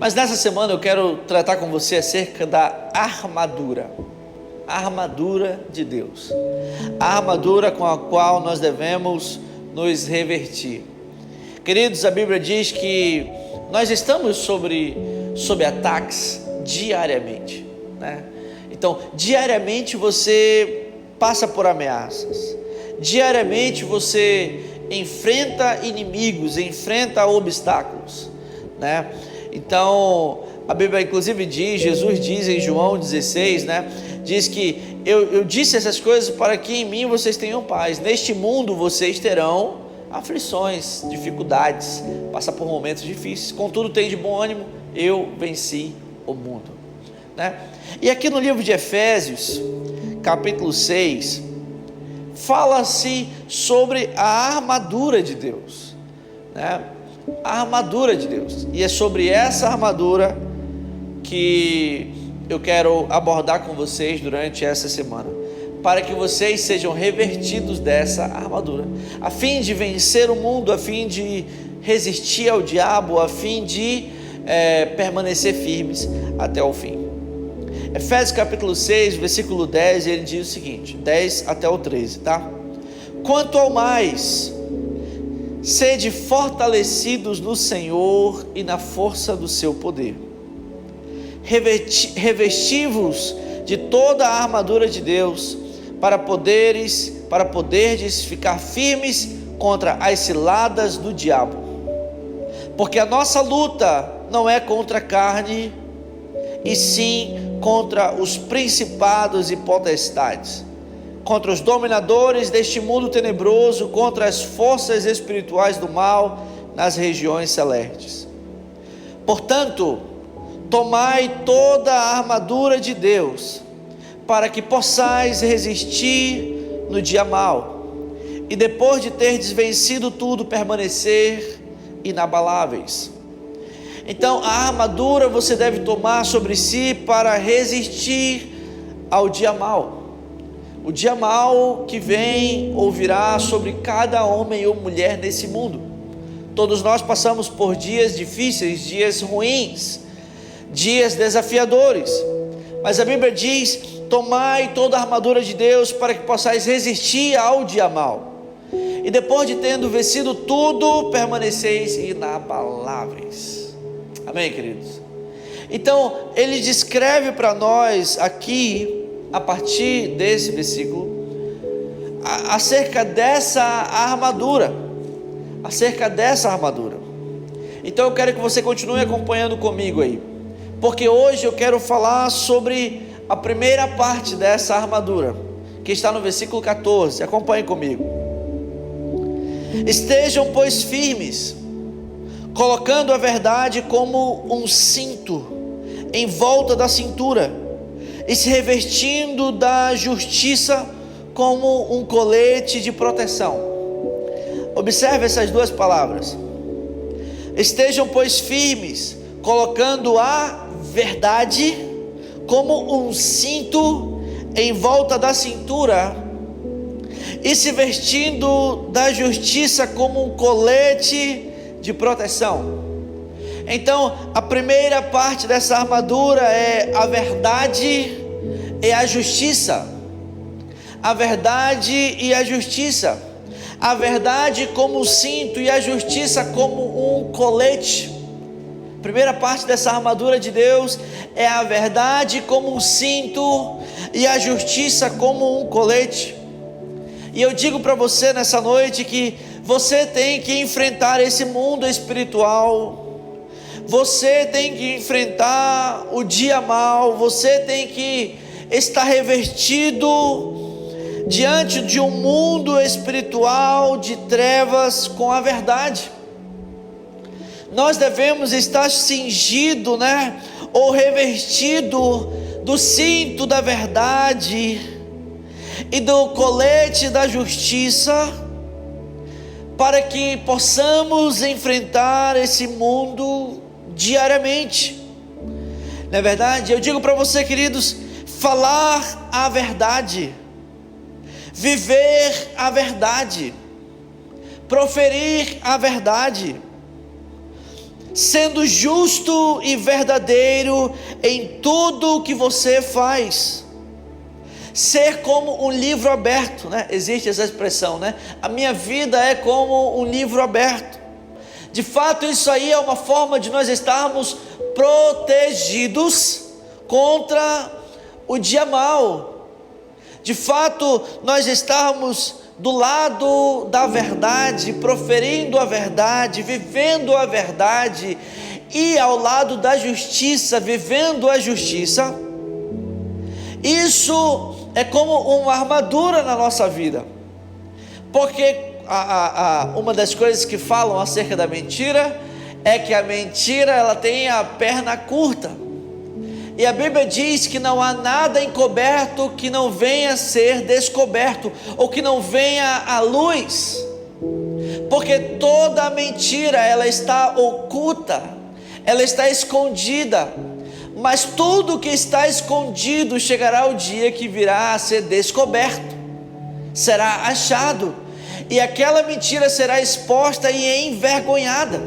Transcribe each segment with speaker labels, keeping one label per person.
Speaker 1: Mas nessa semana eu quero tratar com você acerca da armadura. A armadura de Deus. A armadura com a qual nós devemos nos revestir. Queridos, a Bíblia diz que nós estamos sob ataques diariamente, né? Então, diariamente você passa por ameaças. Diariamente você enfrenta inimigos, enfrenta obstáculos, né? Então, a Bíblia inclusive diz, Jesus diz em João 16, né? Diz que eu disse essas coisas para que em mim vocês tenham paz. Neste mundo vocês terão aflições, dificuldades, passar por momentos difíceis. Contudo, tem de bom ânimo, eu venci o mundo, né? E aqui no livro de Efésios, capítulo 6, fala-se sobre a armadura de Deus, né? A armadura de Deus, e é sobre essa armadura que eu quero abordar com vocês durante essa semana, para que vocês sejam revertidos dessa armadura, a fim de vencer o mundo, a fim de resistir ao diabo, a fim de permanecer firmes até o fim. Efésios capítulo 6, versículo 10, ele diz o seguinte, 10 até o 13, tá? Quanto ao mais, sede fortalecidos no Senhor e na força do seu poder. Revesti-vos de toda a armadura de Deus, para poderdes ficar firmes contra as ciladas do diabo. Porque a nossa luta não é contra a carne, e sim contra os principados e potestades, contra os dominadores deste mundo tenebroso, contra as forças espirituais do mal nas regiões celestes. Portanto, tomai toda a armadura de Deus, para que possais resistir no dia mau, e depois de terdes vencido tudo, permanecer inabaláveis. Então, a armadura você deve tomar sobre si para resistir ao dia mau. O dia mau que vem ou virá sobre cada homem ou mulher nesse mundo. Todos nós passamos por dias difíceis, dias ruins, dias desafiadores. Mas a Bíblia diz: tomai toda a armadura de Deus para que possais resistir ao dia mau. E depois de tendo vencido tudo, permaneceis inabaláveis. Amém, queridos? Então, ele descreve para nós aqui, a partir desse versículo, acerca dessa armadura. Então eu quero que você continue acompanhando comigo aí, porque hoje eu quero falar sobre a primeira parte dessa armadura, que está no versículo 14, acompanhe comigo. Estejam, pois, firmes, colocando a verdade como um cinto em volta da cintura, e se revestindo da justiça como um colete de proteção. Observe essas duas palavras. Estejam, pois, firmes, colocando a verdade como um cinto em volta da cintura, e se vestindo da justiça como um colete de proteção. Então, a primeira parte dessa armadura é a verdade e a justiça. A verdade e a justiça. A verdade como um cinto e a justiça como um colete. A primeira parte dessa armadura de Deus é a verdade como um cinto e a justiça como um colete. E eu digo para você nessa noite que você tem que enfrentar esse mundo espiritual. Você tem que enfrentar o dia mau. Você tem que estar revestido diante de um mundo espiritual de trevas com a verdade. Nós devemos estar cingido, né? Ou revestido do cinto da verdade e do colete da justiça, para que possamos enfrentar esse mundo diariamente. Não é verdade? Eu digo para você, queridos, falar a verdade, viver a verdade, proferir a verdade. sendo justo e verdadeiro em tudo o que você faz. Ser como um livro aberto, né? Existe essa expressão, né? A minha vida é como um livro aberto. De fato, isso aí é uma forma de nós estarmos protegidos contra o dia mau. De fato, nós estamos do lado da verdade, proferindo a verdade, vivendo a verdade, e ao lado da justiça, vivendo a justiça. Isso é como uma armadura na nossa vida, porque uma das coisas que falam acerca da mentira é que a mentira, ela tem a perna curta, e a Bíblia diz que não há nada encoberto que não venha a ser descoberto, ou que não venha à luz, porque toda a mentira, ela está oculta, ela está escondida, mas tudo que está escondido chegará o dia que virá a ser descoberto, será achado, e aquela mentira será exposta e envergonhada.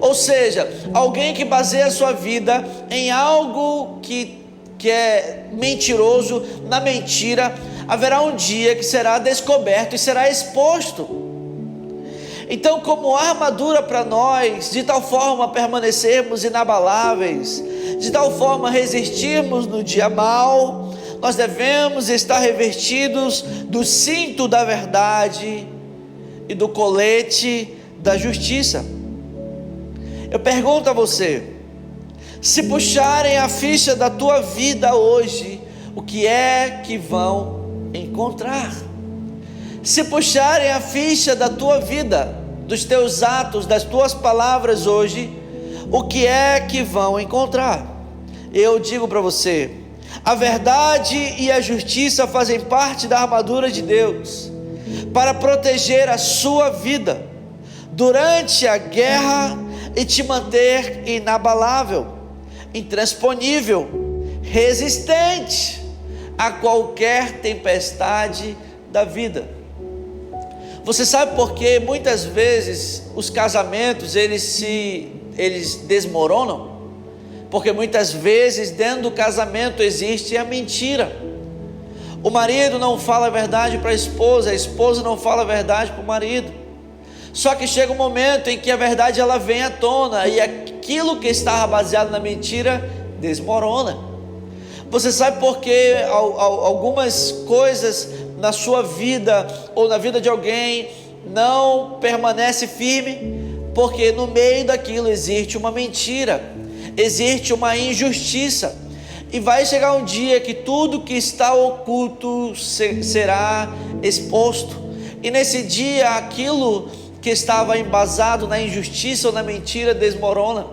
Speaker 1: Ou seja, alguém que baseia a sua vida em algo que é mentiroso, na mentira, haverá um dia que será descoberto e será exposto. Então, como armadura para nós, de tal forma permanecermos inabaláveis, de tal forma resistirmos no dia mau, nós devemos estar revestidos do cinto da verdade e do colete da justiça. Eu pergunto a você: se puxarem a ficha da tua vida hoje, o que é que vão encontrar? Se puxarem a ficha da tua vida, dos teus atos, das tuas palavras hoje, o que é que vão encontrar? Eu digo para você: a verdade e a justiça fazem parte da armadura de Deus, para proteger a sua vida durante a guerra e te manter inabalável, intransponível, resistente a qualquer tempestade da vida. Você sabe por que muitas vezes os casamentos eles desmoronam? Porque muitas vezes dentro do casamento existe a mentira. O marido não fala a verdade para a esposa não fala a verdade para o marido. Só que chega um momento em que a verdade ela vem à tona, e aquilo que estava baseado na mentira desmorona. Você sabe por que algumas coisas na sua vida ou na vida de alguém não permanece firme? Porque no meio daquilo existe uma mentira, existe uma injustiça, e vai chegar um dia que tudo que está oculto será exposto, e nesse dia aquilo que estava embasado na injustiça ou na mentira desmorona,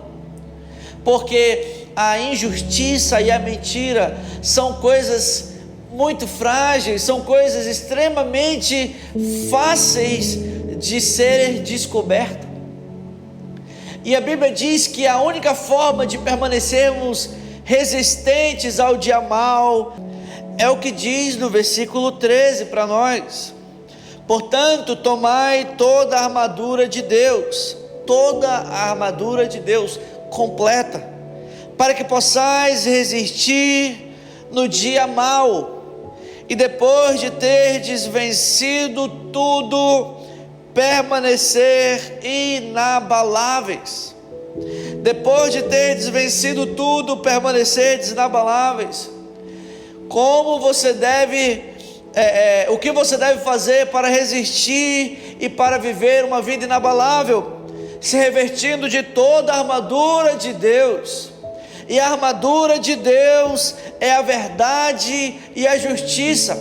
Speaker 1: porque a injustiça e a mentira são coisas muito frágeis, são coisas extremamente fáceis de serem descobertas. E a Bíblia diz que a única forma de permanecermos resistentes ao dia mau é o que diz no versículo 13 para nós: portanto, tomai toda a armadura de Deus, toda a armadura de Deus completa, para que possais resistir no dia mau, e depois de terdes vencido tudo, permanecer inabaláveis. Depois de terdes vencido tudo, permanecerdes inabaláveis. Como você deve o que você deve fazer para resistir e para viver uma vida inabalável? Se revestindo de toda a armadura de Deus. E a armadura de Deus é a verdade e a justiça.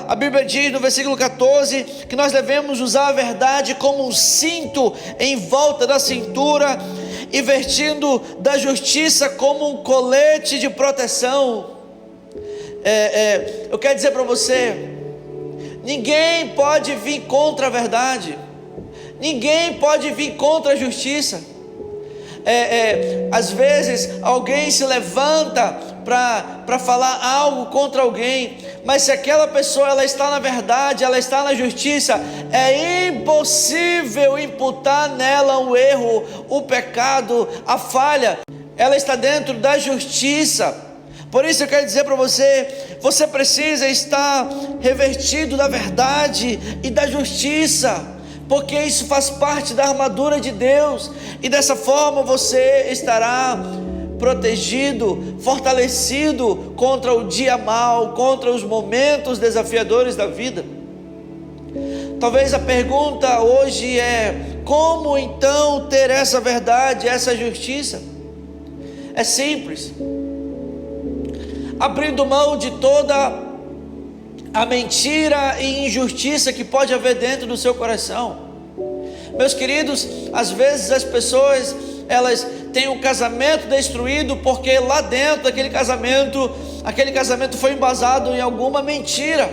Speaker 1: A Bíblia diz no versículo 14 que nós devemos usar a verdade como um cinto em volta da cintura, e vestindo da justiça como um colete de proteção. Eu quero dizer para você: ninguém pode vir contra a verdade, ninguém pode vir contra a justiça. Às vezes alguém se levanta para falar algo contra alguém, Mas se aquela pessoa ela está na verdade, ela está na justiça, é impossível imputar nela o erro, o pecado, a falha. Ela está dentro da justiça. Por isso eu quero dizer para você, você precisa estar revestido da verdade e da justiça, porque isso faz parte da armadura de Deus, e dessa forma você estará protegido, fortalecido contra o dia mau, contra os momentos desafiadores da vida. Talvez a pergunta hoje é: como então ter essa verdade, essa justiça? É simples, abrindo mão de toda a mentira e injustiça que pode haver dentro do seu coração. Meus queridos, às vezes as pessoas, elas têm um casamento destruído porque lá dentro daquele casamento foi embasado em alguma mentira.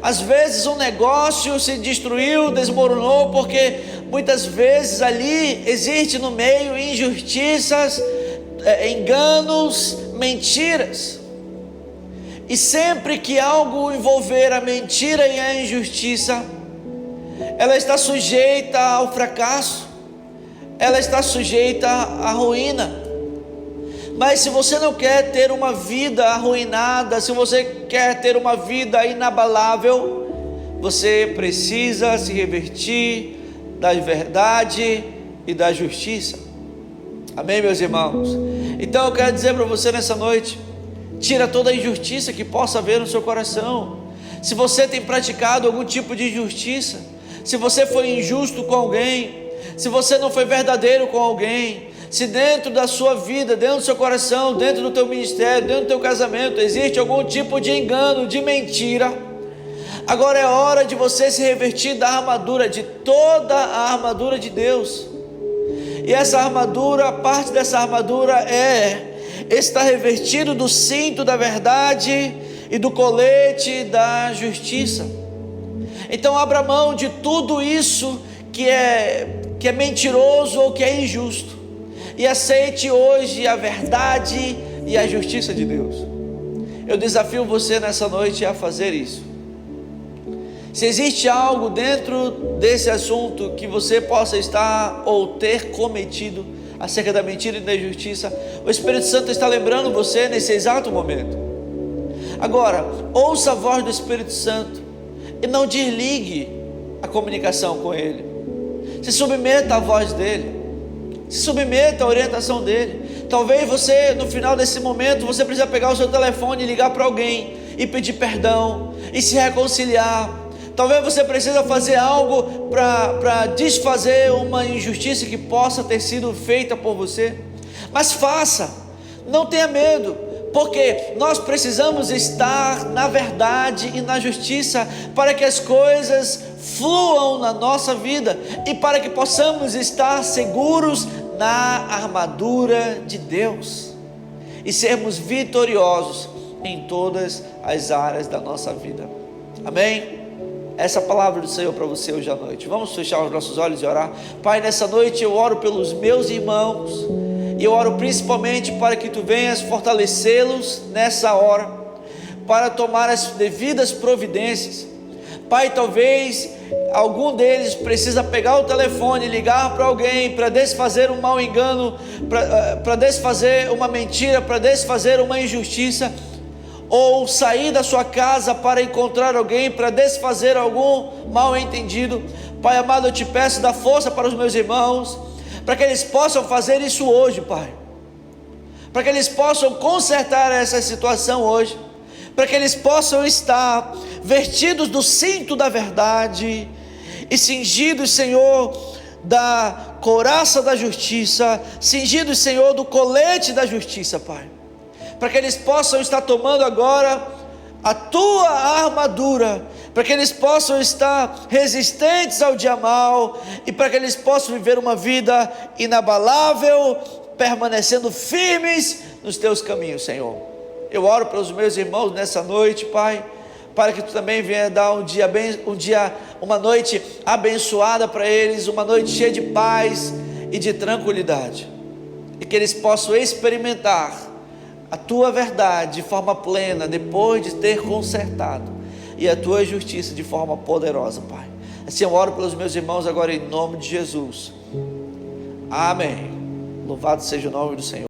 Speaker 1: Às vezes um negócio se destruiu, desmoronou, porque muitas vezes ali existe no meio injustiças, enganos, mentiras. E sempre que algo envolver a mentira e a injustiça, ela está sujeita ao fracasso, ela está sujeita à ruína. Mas se você não quer ter uma vida arruinada, se você quer ter uma vida inabalável, você precisa se revestir da verdade e da justiça. Amém, meus irmãos? Então eu quero dizer para você nessa noite: tira toda a injustiça que possa haver no seu coração. Se você tem praticado algum tipo de injustiça, se você foi injusto com alguém, se você não foi verdadeiro com alguém, se dentro da sua vida, dentro do seu coração, dentro do teu ministério, dentro do teu casamento, existe algum tipo de engano, de mentira, agora é hora de você se revestir da armadura, de toda a armadura de Deus. E essa armadura, parte dessa armadura é estar revestido do cinto da verdade e do colete da justiça. Então abra mão de tudo isso que é mentiroso ou que é injusto, e aceite hoje a verdade e a justiça de Deus. Eu desafio você nessa noite a fazer isso. Se existe algo dentro desse assunto que você possa estar ou ter cometido acerca da mentira e da injustiça, o Espírito Santo está lembrando você nesse exato momento. Agora, ouça a voz do Espírito Santo e não desligue a comunicação com Ele. Se submeta à voz dEle, se submeta à orientação dEle. Talvez você, no final desse momento, você precisa pegar o seu telefone e ligar para alguém e pedir perdão e se reconciliar. Talvez você precisa fazer algo para desfazer uma injustiça que possa ter sido feita por você. Mas faça, não tenha medo, porque nós precisamos estar na verdade e na justiça para que as coisas fluam na nossa vida e para que possamos estar seguros na armadura de Deus e sermos vitoriosos em todas as áreas da nossa vida. Amém? Essa é a palavra do Senhor para você hoje à noite. Vamos fechar os nossos olhos e orar. Pai, nessa noite eu oro pelos meus irmãos, e eu oro principalmente para que Tu venhas fortalecê-los nessa hora, para tomar as devidas providências. Pai, talvez algum deles precisa pegar o telefone e ligar para alguém para desfazer um mau engano, para desfazer uma mentira, para desfazer uma injustiça, ou sair da sua casa para encontrar alguém, para desfazer algum mal entendido. Pai amado, eu te peço, dá força para os meus irmãos, para que eles possam fazer isso hoje, Pai, para que eles possam consertar essa situação hoje, para que eles possam estar vestidos do cinto da verdade e cingidos, Senhor, da couraça da justiça, cingidos, Senhor, do colete da justiça, Pai, para que eles possam estar tomando agora a Tua armadura, para que eles possam estar resistentes ao dia mau e para que eles possam viver uma vida inabalável, permanecendo firmes nos Teus caminhos, Senhor. Eu oro pelos meus irmãos nessa noite, Pai, para que Tu também venha dar uma noite abençoada para eles, uma noite cheia de paz e de tranquilidade, e que eles possam experimentar a tua verdade de forma plena, depois de ter consertado, e a tua justiça de forma poderosa, Pai. Assim eu oro pelos meus irmãos agora em nome de Jesus. Amém. Louvado seja o nome do Senhor.